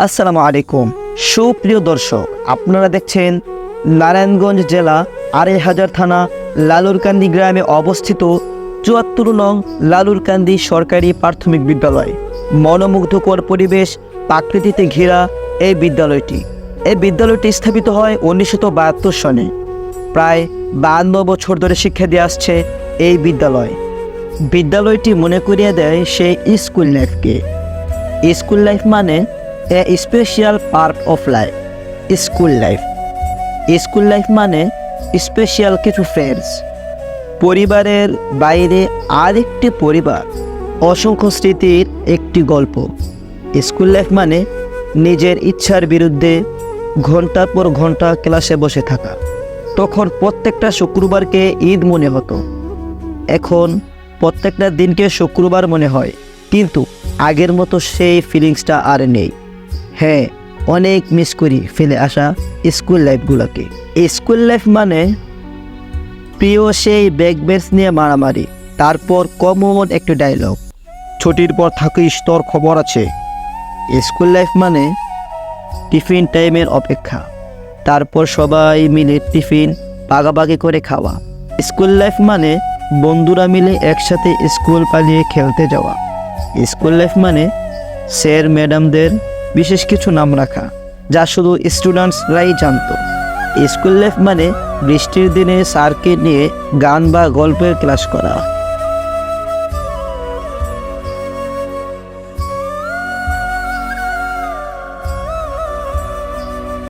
আসসালামু আলাইকুম। সুপ্রিয় দর্শক, আপনারা দেখছেন নারায়ণগঞ্জ জেলা আড়াইহাজার থানা লালুরকান্দি গ্রামে অবস্থিত ৭৪ নং লালুরকান্দি সরকারি প্রাথমিক বিদ্যালয়। মনোমুগ্ধকর পরিবেশ, প্রাকৃতিতে ঘেরা এই বিদ্যালয়টি স্থাপিত হয় ১৯৭২ সনে। প্রায় ৫২ বছর ধরে শিক্ষা দিয়ে আসছে এই বিদ্যালয়টি মনে করিয়ে দেয় সেই স্কুল লাইফকে। স্কুল লাইফ মানে a special part of life. School life মানে স্পেশাল কিছু ফ্রেন্ডস, পরিবারের বাইরে আরেকটি পরিবার, অসংখ্য স্মৃতির একটি গল্প। স্কুল লাইফ মানে নিজের ইচ্ছার বিরুদ্ধে ঘন্টার পর ঘন্টা ক্লাসে বসে থাকা। তখন প্রত্যেকটা শুক্রবারকে ঈদ মনে হতো, এখন প্রত্যেকটা দিনকে শুক্রবার মনে হয়, কিন্তু আগের মতো সেই ফিলিংসটা আর নেই। হ্যাঁ, অনেক মিস করি ফেলে আসা স্কুল লাইফগুলোকে। স্কুল লাইফ মানে প্রিয় সেই ব্যাক বেঞ্চ নিয়ে মারামারি, তারপর কমন একটি ডায়লগ, ছুটির পর থাকিস তোর খবর আছে। স্কুল লাইফ মানে টিফিন টাইমের অপেক্ষা, তারপর সবাই মিলে টিফিন ভাগাভাগি করে খাওয়া। স্কুল লাইফ মানে বন্ধুরা মিলে একসাথে স্কুল পালিয়ে খেলতে যাওয়া। স্কুল লাইফ মানে স্যার ম্যাডামদের বিশেষ কিছু নাম রাখা, যা শুধু স্টুডেন্টসরাই জানত। স্কুল লাইফ মানে বৃষ্টির দিনে স্যারকে নিয়ে গান বা গল্পের ক্লাস করা।